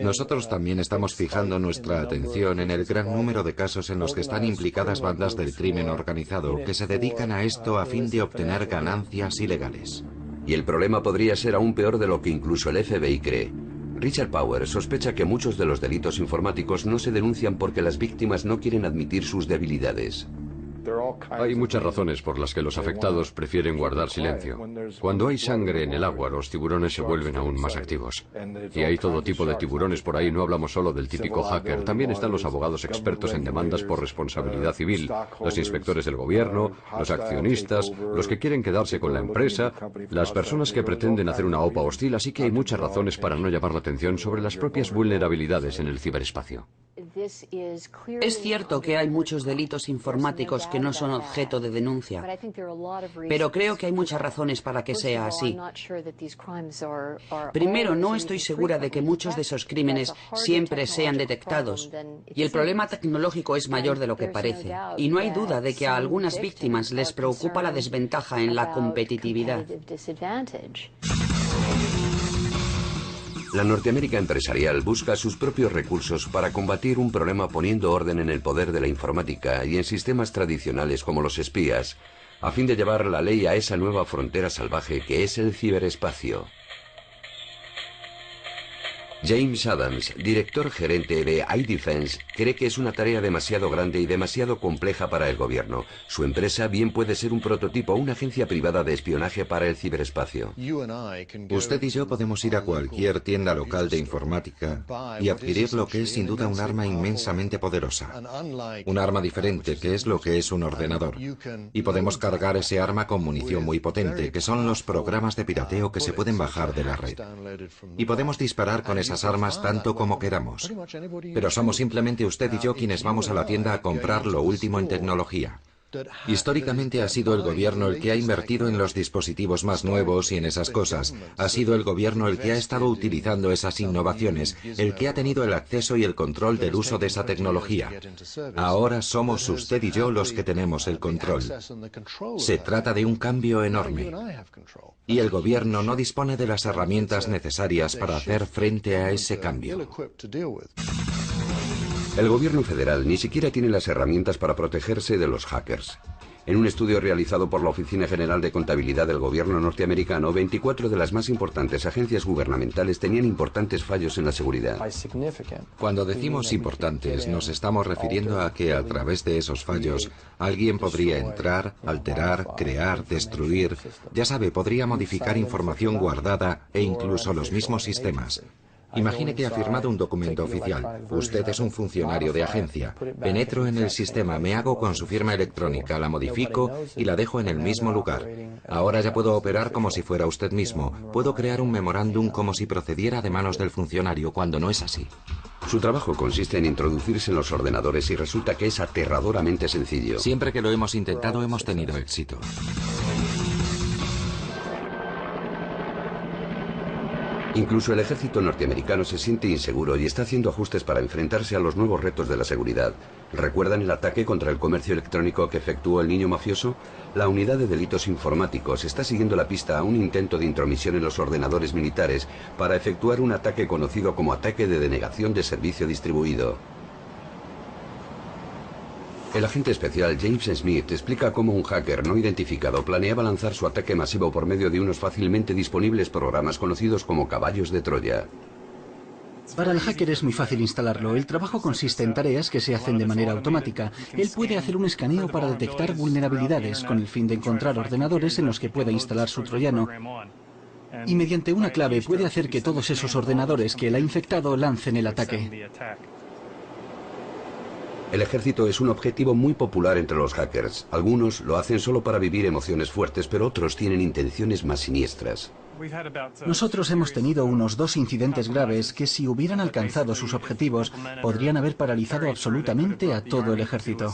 Nosotros también estamos fijando nuestra atención en el gran número de casos en los que están implicadas bandas del crimen organizado que se dedican a esto a fin de obtener ganancias ilegales. Y el problema podría ser aún peor de lo que incluso el FBI cree. Richard Power sospecha que muchos de los delitos informáticos no se denuncian porque las víctimas no quieren admitir sus debilidades. Hay muchas razones por las que los afectados prefieren guardar silencio. Cuando hay sangre en el agua, los tiburones se vuelven aún más activos. Y hay todo tipo de tiburones por ahí, no hablamos solo del típico hacker. También están los abogados expertos en demandas por responsabilidad civil, los inspectores del gobierno, los accionistas, los que quieren quedarse con la empresa, las personas que pretenden hacer una OPA hostil, así que hay muchas razones para no llamar la atención sobre las propias vulnerabilidades en el ciberespacio. Es cierto que hay muchos delitos informáticos que no son objeto de denuncia, pero creo que hay muchas razones para que sea así. Primero, no estoy segura de que muchos de esos crímenes siempre sean detectados, y el problema tecnológico es mayor de lo que parece, y no hay duda de que a algunas víctimas les preocupa la desventaja en la competitividad. La Norteamérica empresarial busca sus propios recursos para combatir un problema poniendo orden en el poder de la informática y en sistemas tradicionales como los espías, a fin de llevar la ley a esa nueva frontera salvaje que es el ciberespacio. James Adams, director gerente de iDefense, cree que es una tarea demasiado grande y demasiado compleja para el gobierno. Su empresa bien puede ser un prototipo o una agencia privada de espionaje para el ciberespacio. Usted y yo podemos ir a cualquier tienda local de informática y adquirir lo que es sin duda un arma inmensamente poderosa. Un arma diferente, que es lo que es un ordenador. Y podemos cargar ese arma con munición muy potente, que son los programas de pirateo que se pueden bajar de la red. Y podemos disparar con esas armas tanto como queramos. Pero somos simplemente usted y yo quienes vamos a la tienda a comprar lo último en tecnología. Históricamente ha sido el gobierno el que ha invertido en los dispositivos más nuevos y en esas cosas. Ha sido el gobierno el que ha estado utilizando esas innovaciones, el que ha tenido el acceso y el control del uso de esa tecnología. Ahora somos usted y yo los que tenemos el control. Se trata de un cambio enorme. Y el gobierno no dispone de las herramientas necesarias para hacer frente a ese cambio. El gobierno federal ni siquiera tiene las herramientas para protegerse de los hackers. En un estudio realizado por la Oficina General de Contabilidad del gobierno norteamericano, 24 de las más importantes agencias gubernamentales tenían importantes fallos en la seguridad. Cuando decimos importantes, nos estamos refiriendo a que a través de esos fallos, alguien podría entrar, alterar, crear, destruir, ya sabe, podría modificar información guardada e incluso los mismos sistemas. Imagine que ha firmado un documento oficial. Usted es un funcionario de agencia. Penetro en el sistema, me hago con su firma electrónica, la modifico y la dejo en el mismo lugar. Ahora ya puedo operar como si fuera usted mismo. Puedo crear un memorándum como si procediera de manos del funcionario, cuando no es así. Su trabajo consiste en introducirse en los ordenadores y resulta que es aterradoramente sencillo. Siempre que lo hemos intentado hemos tenido éxito. Incluso el ejército norteamericano se siente inseguro y está haciendo ajustes para enfrentarse a los nuevos retos de la seguridad. ¿Recuerdan el ataque contra el comercio electrónico que efectuó el niño mafioso? La unidad de delitos informáticos está siguiendo la pista a un intento de intromisión en los ordenadores militares para efectuar un ataque conocido como ataque de denegación de servicio distribuido. El agente especial James Smith explica cómo un hacker no identificado planeaba lanzar su ataque masivo por medio de unos fácilmente disponibles programas conocidos como caballos de Troya. Para el hacker es muy fácil instalarlo. El trabajo consiste en tareas que se hacen de manera automática. Él puede hacer un escaneo para detectar vulnerabilidades con el fin de encontrar ordenadores en los que pueda instalar su troyano. Y mediante una clave puede hacer que todos esos ordenadores que él ha infectado lancen el ataque. El ejército es un objetivo muy popular entre los hackers. Algunos lo hacen solo para vivir emociones fuertes, pero otros tienen intenciones más siniestras. Nosotros hemos tenido unos 2 incidentes graves que, si hubieran alcanzado sus objetivos, podrían haber paralizado absolutamente a todo el ejército.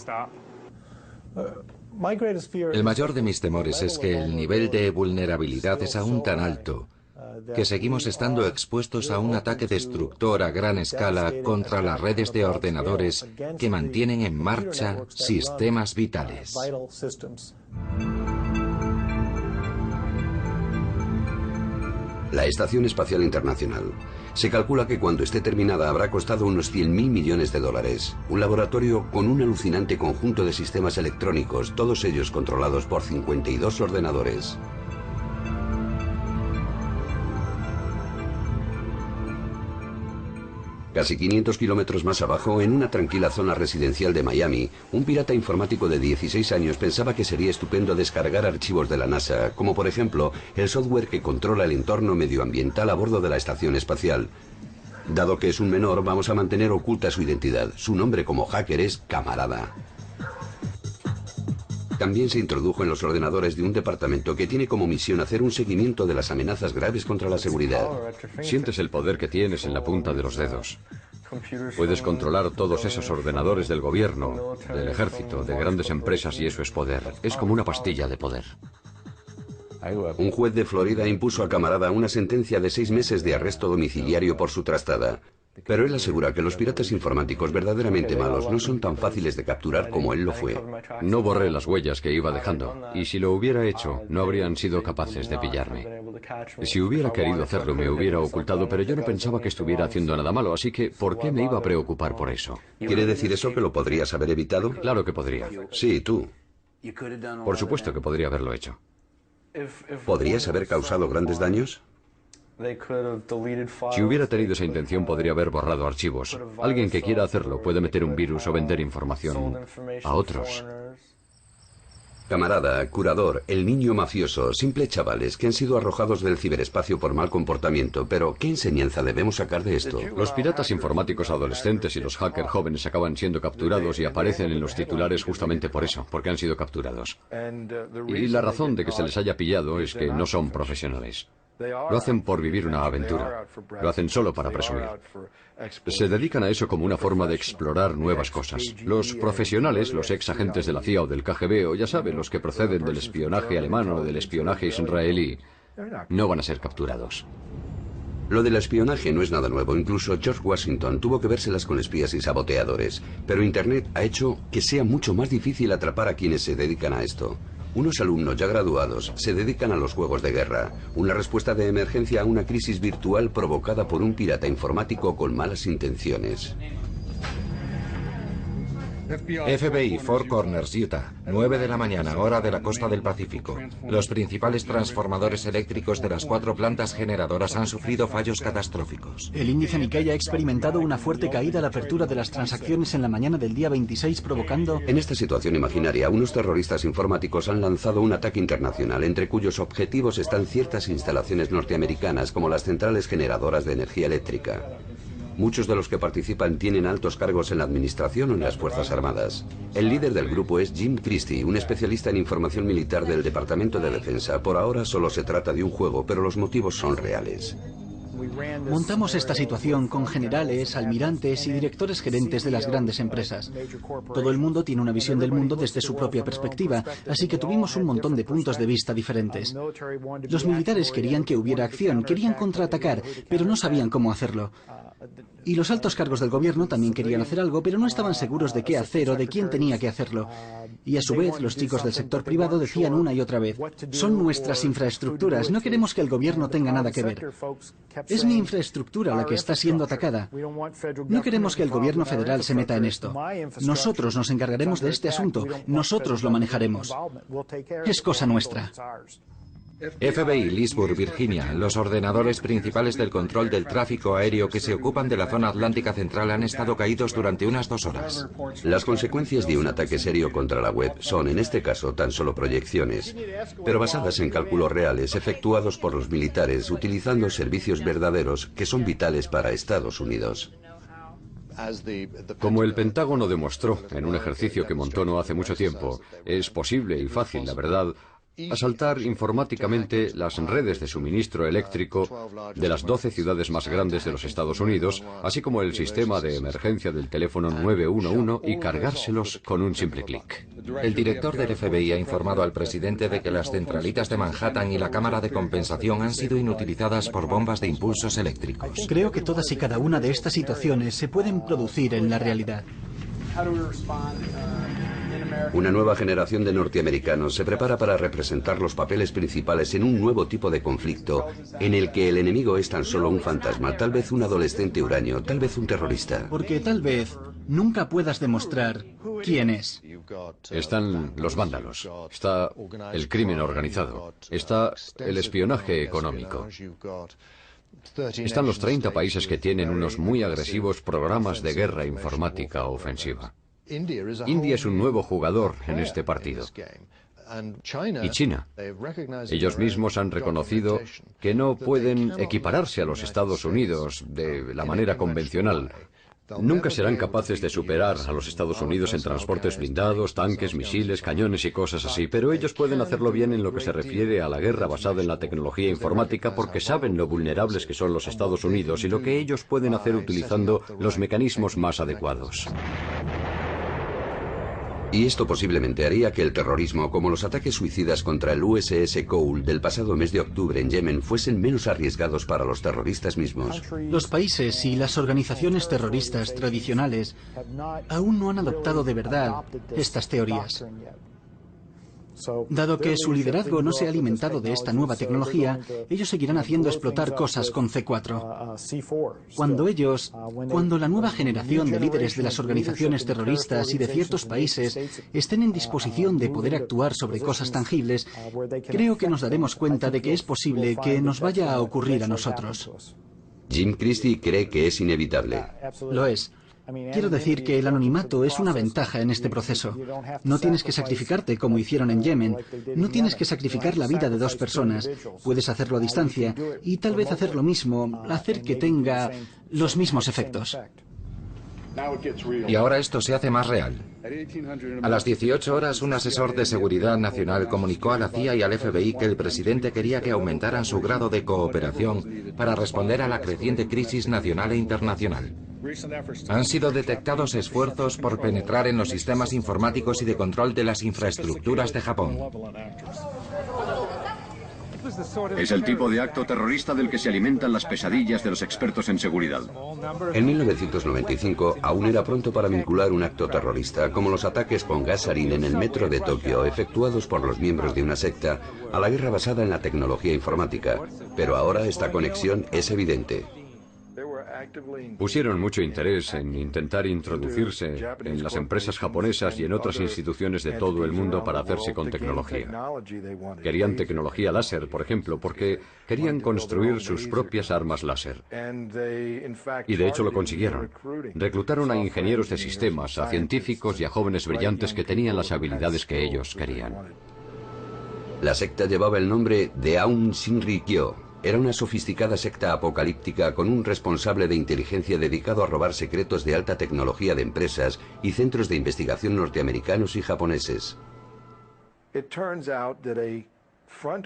El mayor de mis temores es que el nivel de vulnerabilidad es aún tan alto que seguimos estando expuestos a un ataque destructor a gran escala contra las redes de ordenadores que mantienen en marcha sistemas vitales. La Estación Espacial Internacional. Se calcula que cuando esté terminada habrá costado unos 100.000 millones de dólares. Un laboratorio con un alucinante conjunto de sistemas electrónicos, todos ellos controlados por 52 ordenadores. Casi 500 kilómetros más abajo, en una tranquila zona residencial de Miami, un pirata informático de 16 años pensaba que sería estupendo descargar archivos de la NASA, como por ejemplo el software que controla el entorno medioambiental a bordo de la estación espacial. Dado que es un menor, vamos a mantener oculta su identidad. Su nombre como hacker es Camarada. También se introdujo en los ordenadores de un departamento que tiene como misión hacer un seguimiento de las amenazas graves contra la seguridad. Sientes el poder que tienes en la punta de los dedos. Puedes controlar todos esos ordenadores del gobierno, del ejército, de grandes empresas, y eso es poder. Es como una pastilla de poder. Un juez de Florida impuso a Camarada una sentencia de 6 meses de arresto domiciliario por su trastada. Pero él asegura que los piratas informáticos verdaderamente malos no son tan fáciles de capturar como él lo fue. No borré las huellas que iba dejando, y si lo hubiera hecho, no habrían sido capaces de pillarme. Si hubiera querido hacerlo, me hubiera ocultado, pero yo no pensaba que estuviera haciendo nada malo, así que ¿por qué me iba a preocupar por eso? ¿Quiere decir eso que lo podrías haber evitado? Claro que podría. Sí, tú. Por supuesto que podría haberlo hecho. ¿Podrías haber causado grandes daños? Si hubiera tenido esa intención, podría haber borrado archivos. Alguien que quiera hacerlo puede meter un virus o vender información a otros. Camarada, curador, el niño mafioso, simples chavales que han sido arrojados del ciberespacio por mal comportamiento. Pero, ¿qué enseñanza debemos sacar de esto? Los piratas informáticos adolescentes y los hackers jóvenes acaban siendo capturados y aparecen en los titulares justamente por eso, porque han sido capturados. Y la razón de que se les haya pillado es que no son profesionales. Lo hacen por vivir una aventura. Lo hacen solo para presumir. Se dedican a eso como una forma de explorar nuevas cosas. Los profesionales, los ex agentes de la CIA o del KGB, o ya saben, los que proceden del espionaje alemán o del espionaje israelí, no van a ser capturados. Lo del espionaje no es nada nuevo. Incluso George Washington tuvo que vérselas con espías y saboteadores. Pero Internet ha hecho que sea mucho más difícil atrapar a quienes se dedican a esto. Unos alumnos ya graduados se dedican a los juegos de guerra, una respuesta de emergencia a una crisis virtual provocada por un pirata informático con malas intenciones. FBI, Four Corners, Utah, 9 de la mañana, hora de la costa del Pacífico. Los principales transformadores eléctricos de las 4 plantas generadoras han sufrido fallos catastróficos. El índice Nikkei ha experimentado una fuerte caída a la apertura de las transacciones en la mañana del día 26, provocando... En esta situación imaginaria, unos terroristas informáticos han lanzado un ataque internacional entre cuyos objetivos están ciertas instalaciones norteamericanas como las centrales generadoras de energía eléctrica. Muchos de los que participan tienen altos cargos en la administración o en las Fuerzas Armadas. El líder del grupo es Jim Christie, un especialista en información militar del Departamento de Defensa. Por ahora solo se trata de un juego, pero los motivos son reales. Montamos esta situación con generales, almirantes y directores gerentes de las grandes empresas. Todo el mundo tiene una visión del mundo desde su propia perspectiva, así que tuvimos un montón de puntos de vista diferentes. Los militares querían que hubiera acción, querían contraatacar, pero no sabían cómo hacerlo. Y los altos cargos del gobierno también querían hacer algo, pero no estaban seguros de qué hacer o de quién tenía que hacerlo. Y a su vez, los chicos del sector privado decían una y otra vez: son nuestras infraestructuras, no queremos que el gobierno tenga nada que ver. Es mi infraestructura la que está siendo atacada. No queremos que el gobierno federal se meta en esto. Nosotros nos encargaremos de este asunto, nosotros lo manejaremos. Es cosa nuestra. FBI, Leesburg, Virginia. Los ordenadores principales del control del tráfico aéreo que se ocupan de la zona atlántica central han estado caídos durante unas 2 horas. Las consecuencias de un ataque serio contra la web son, en este caso, tan solo proyecciones, pero basadas en cálculos reales efectuados por los militares utilizando servicios verdaderos que son vitales para Estados Unidos. Como el Pentágono demostró en un ejercicio que montó no hace mucho tiempo, es posible y fácil, la verdad, asaltar informáticamente las redes de suministro eléctrico de las 12 ciudades más grandes de los Estados Unidos, así como el sistema de emergencia del teléfono 911 y cargárselos con un simple clic. El director del FBI ha informado al presidente de que las centralitas de Manhattan y la cámara de compensación han sido inutilizadas por bombas de impulsos eléctricos. Creo que todas y cada una de estas situaciones se pueden producir en la realidad. Una nueva generación de norteamericanos se prepara para representar los papeles principales en un nuevo tipo de conflicto en el que el enemigo es tan solo un fantasma, tal vez un adolescente huraño, tal vez un terrorista. Porque tal vez nunca puedas demostrar quién es. Están los vándalos, está el crimen organizado, está el espionaje económico. Están los 30 países que tienen unos muy agresivos programas de guerra informática ofensiva. India es un nuevo jugador en este partido. Y China. Ellos mismos han reconocido que no pueden equipararse a los Estados Unidos de la manera convencional. Nunca serán capaces de superar a los Estados Unidos en transportes blindados, tanques, misiles, cañones y cosas así, pero ellos pueden hacerlo bien en lo que se refiere a la guerra basada en la tecnología informática porque saben lo vulnerables que son los Estados Unidos y lo que ellos pueden hacer utilizando los mecanismos más adecuados. Y esto posiblemente haría que el terrorismo, como los ataques suicidas contra el USS Cole del pasado mes de octubre en Yemen, fuesen menos arriesgados para los terroristas mismos. Los países y las organizaciones terroristas tradicionales aún no han adoptado de verdad estas teorías. Dado que su liderazgo no se ha alimentado de esta nueva tecnología, ellos seguirán haciendo explotar cosas con C4. Cuando la nueva generación de líderes de las organizaciones terroristas y de ciertos países estén en disposición de poder actuar sobre cosas tangibles, creo que nos daremos cuenta de que es posible que nos vaya a ocurrir a nosotros. Jim Christie cree que es inevitable. Lo es. Quiero decir que el anonimato es una ventaja en este proceso. No tienes que sacrificarte como hicieron en Yemen. No tienes que sacrificar la vida de 2 personas. Puedes hacerlo a distancia y tal vez hacer lo mismo, hacer que tenga los mismos efectos. Y ahora esto se hace más real. A las 18 horas, un asesor de seguridad nacional comunicó a la CIA y al FBI que el presidente quería que aumentaran su grado de cooperación para responder a la creciente crisis nacional e internacional. Han sido detectados esfuerzos por penetrar en los sistemas informáticos y de control de las infraestructuras de Japón. Es el tipo de acto terrorista del que se alimentan las pesadillas de los expertos en seguridad. En 1995 aún era pronto para vincular un acto terrorista, como los ataques con gas sarín en el metro de Tokio efectuados por los miembros de una secta, a la guerra basada en la tecnología informática. Pero ahora esta conexión es evidente. Pusieron mucho interés en intentar introducirse en las empresas japonesas y en otras instituciones de todo el mundo para hacerse con tecnología. Querían tecnología láser, por ejemplo, porque querían construir sus propias armas láser. Y de hecho lo consiguieron. Reclutaron a ingenieros de sistemas, a científicos y a jóvenes brillantes que tenían las habilidades que ellos querían. La secta llevaba el nombre de Aum Shinrikyo. Era una sofisticada secta apocalíptica con un responsable de inteligencia dedicado a robar secretos de alta tecnología de empresas y centros de investigación norteamericanos y japoneses.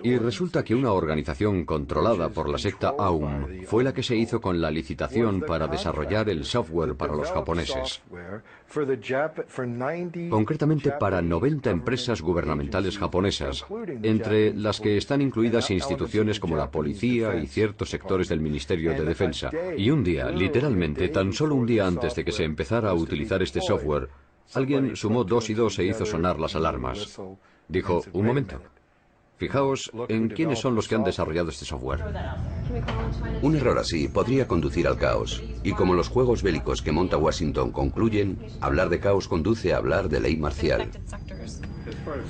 Y resulta que una organización controlada por la secta Aum fue la que se hizo con la licitación para desarrollar el software para los japoneses. Concretamente para 90 empresas gubernamentales japonesas, entre las que están incluidas instituciones como la policía y ciertos sectores del Ministerio de Defensa. Y un día, literalmente, tan solo un día antes de que se empezara a utilizar este software, alguien sumó 2 y 2 e hizo sonar las alarmas. Dijo, un momento. Fijaos en quiénes son los que han desarrollado este software. Un error así podría conducir al caos. Y como los juegos bélicos que monta Washington concluyen, hablar de caos conduce a hablar de ley marcial.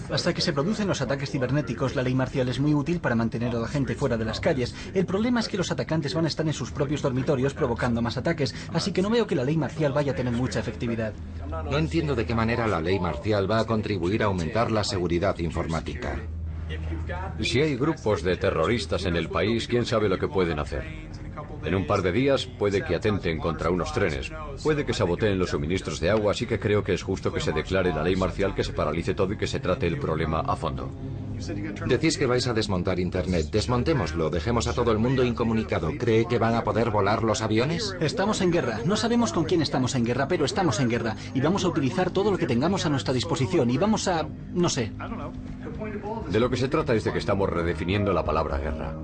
Hasta que se producen los ataques cibernéticos, la ley marcial es muy útil para mantener a la gente fuera de las calles. El problema es que los atacantes van a estar en sus propios dormitorios provocando más ataques, así que no veo que la ley marcial vaya a tener mucha efectividad. No entiendo de qué manera la ley marcial va a contribuir a aumentar la seguridad informática. Si hay grupos de terroristas en el país, ¿quién sabe lo que pueden hacer? En un par de días puede que atenten contra unos trenes, puede que saboteen los suministros de agua, así que creo que es justo que se declare la ley marcial, que se paralice todo y que se trate el problema a fondo. Decís que vais a desmontar Internet. Desmontémoslo, dejemos a todo el mundo incomunicado. ¿Cree que van a poder volar los aviones? Estamos en guerra. No sabemos con quién estamos en guerra, pero estamos en guerra. Y vamos a utilizar todo lo que tengamos a nuestra disposición. Y vamos a... no sé. De lo que se trata es de que estamos redefiniendo la palabra guerra.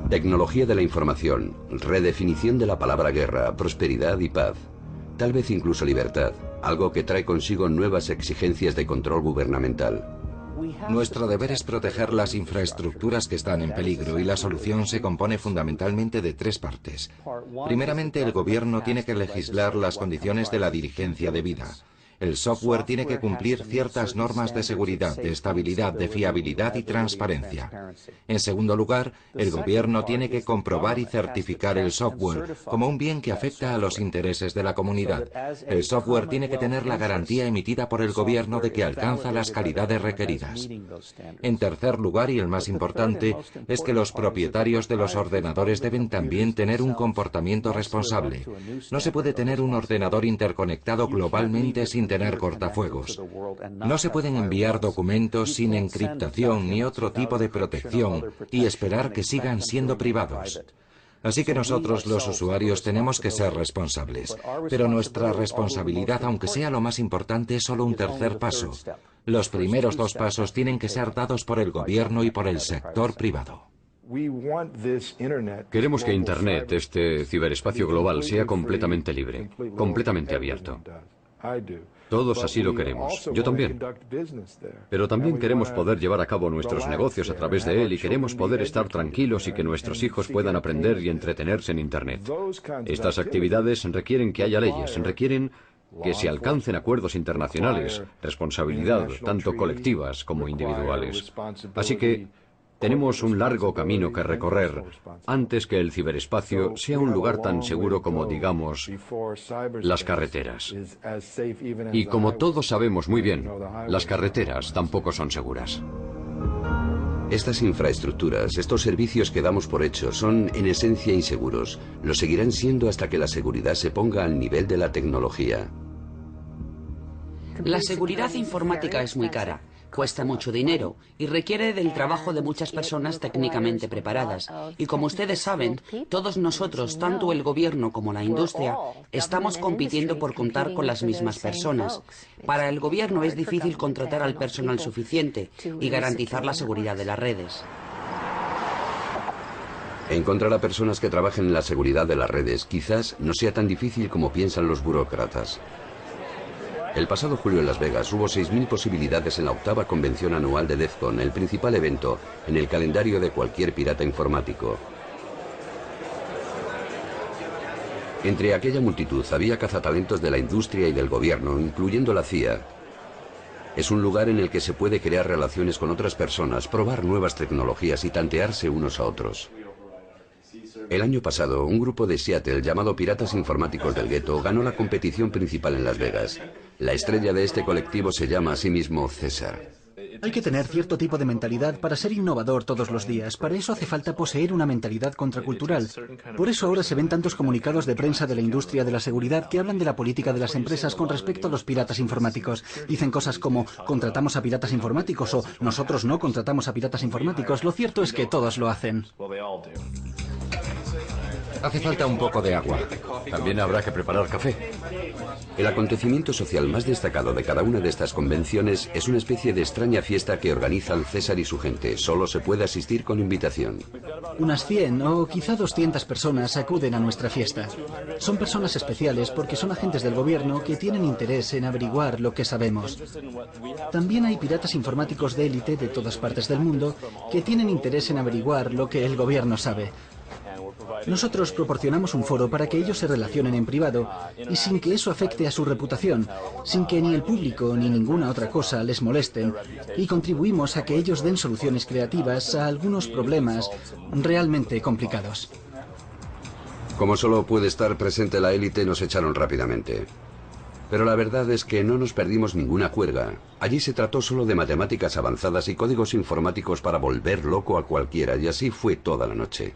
Tecnología de la información, redefinición de la palabra guerra, prosperidad y paz. Tal vez incluso libertad, algo que trae consigo nuevas exigencias de control gubernamental. Nuestro deber es proteger las infraestructuras que están en peligro y la solución se compone fundamentalmente de 3 partes. Primeramente, el gobierno tiene que legislar las condiciones de la diligencia debida. El software tiene que cumplir ciertas normas de seguridad, de estabilidad, de fiabilidad y transparencia. En segundo lugar, el gobierno tiene que comprobar y certificar el software como un bien que afecta a los intereses de la comunidad. El software tiene que tener la garantía emitida por el gobierno de que alcanza las calidades requeridas. En tercer lugar, y el más importante, es que los propietarios de los ordenadores deben también tener un comportamiento responsable. No se puede tener un ordenador interconectado globalmente sin tener cortafuegos. No se pueden enviar documentos sin encriptación ni otro tipo de protección y esperar que sigan siendo privados. Así que nosotros, los usuarios, tenemos que ser responsables. Pero nuestra responsabilidad, aunque sea lo más importante, es solo un tercer paso. Los primeros 2 pasos tienen que ser dados por el gobierno y por el sector privado. Queremos que Internet, este ciberespacio global, sea completamente libre, completamente abierto. Todos así lo queremos. Yo también. Pero también queremos poder llevar a cabo nuestros negocios a través de él y queremos poder estar tranquilos y que nuestros hijos puedan aprender y entretenerse en Internet. Estas actividades requieren que haya leyes, requieren que se alcancen acuerdos internacionales, responsabilidad, tanto colectivas como individuales. Así que tenemos un largo camino que recorrer antes que el ciberespacio sea un lugar tan seguro como, digamos, las carreteras. Y como todos sabemos muy bien, las carreteras tampoco son seguras. Estas infraestructuras, estos servicios que damos por hecho, son en esencia inseguros. Lo seguirán siendo hasta que la seguridad se ponga al nivel de la tecnología. La seguridad informática es muy cara. Cuesta mucho dinero y requiere del trabajo de muchas personas técnicamente preparadas. Y como ustedes saben, todos nosotros, tanto el gobierno como la industria, estamos compitiendo por contar con las mismas personas. Para el gobierno es difícil contratar al personal suficiente y garantizar la seguridad de las redes. Encontrar a personas que trabajen en la seguridad de las redes quizás no sea tan difícil como piensan los burócratas. El pasado julio en Las Vegas hubo 6.000 posibilidades en la 8ª convención anual de DEF CON, el principal evento en el calendario de cualquier pirata informático. Entre aquella multitud había cazatalentos de la industria y del gobierno, incluyendo la CIA. Es un lugar en el que se puede crear relaciones con otras personas, probar nuevas tecnologías y tantearse unos a otros. El año pasado, un grupo de Seattle llamado Piratas Informáticos del Gueto ganó la competición principal en Las Vegas. La estrella de este colectivo se llama a sí mismo César. Hay que tener cierto tipo de mentalidad para ser innovador todos los días. Para eso hace falta poseer una mentalidad contracultural. Por eso ahora se ven tantos comunicados de prensa de la industria de la seguridad que hablan de la política de las empresas con respecto a los piratas informáticos. Dicen cosas como, contratamos a piratas informáticos o nosotros no contratamos a piratas informáticos. Lo cierto es que todos lo hacen. Hace falta un poco de agua. También habrá que preparar café. El acontecimiento social más destacado de cada una de estas convenciones es una especie de extraña fiesta que organizan César y su gente. Solo se puede asistir con invitación. Unas 100 o quizá 200 personas acuden a nuestra fiesta. Son personas especiales porque son agentes del gobierno que tienen interés en averiguar lo que sabemos. También hay piratas informáticos de élite de todas partes del mundo que tienen interés en averiguar lo que el gobierno sabe. Nosotros proporcionamos un foro para que ellos se relacionen en privado y sin que eso afecte a su reputación, sin que ni el público ni ninguna otra cosa les molesten, y contribuimos a que ellos den soluciones creativas a algunos problemas realmente complicados. Como solo puede estar presente la élite, nos echaron rápidamente. Pero la verdad es que no nos perdimos ninguna juerga. Allí se trató solo de matemáticas avanzadas y códigos informáticos para volver loco a cualquiera, y así fue toda la noche.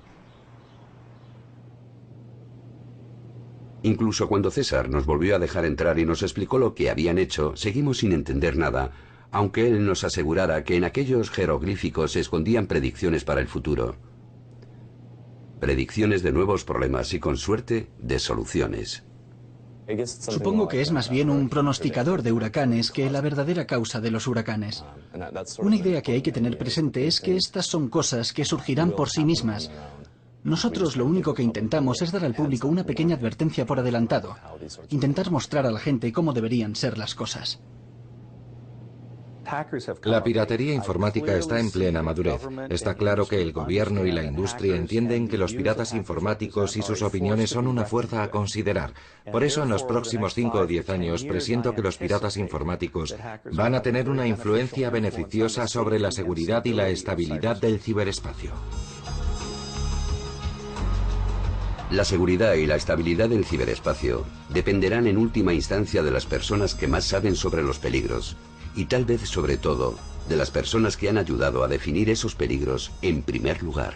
Incluso cuando César nos volvió a dejar entrar y nos explicó lo que habían hecho, seguimos sin entender nada, aunque él nos asegurara que en aquellos jeroglíficos se escondían predicciones para el futuro. Predicciones de nuevos problemas y, con suerte, de soluciones. Supongo que es más bien un pronosticador de huracanes que la verdadera causa de los huracanes. Una idea que hay que tener presente es que estas son cosas que surgirán por sí mismas. Nosotros lo único que intentamos es dar al público una pequeña advertencia por adelantado. Intentar mostrar a la gente cómo deberían ser las cosas. La piratería informática está en plena madurez. Está claro que el gobierno y la industria entienden que los piratas informáticos y sus opiniones son una fuerza a considerar. Por eso en los próximos 5 o 10 años presiento que los piratas informáticos van a tener una influencia beneficiosa sobre la seguridad y la estabilidad del ciberespacio. La seguridad y la estabilidad del ciberespacio dependerán en última instancia de las personas que más saben sobre los peligros, y tal vez sobre todo de las personas que han ayudado a definir esos peligros en primer lugar.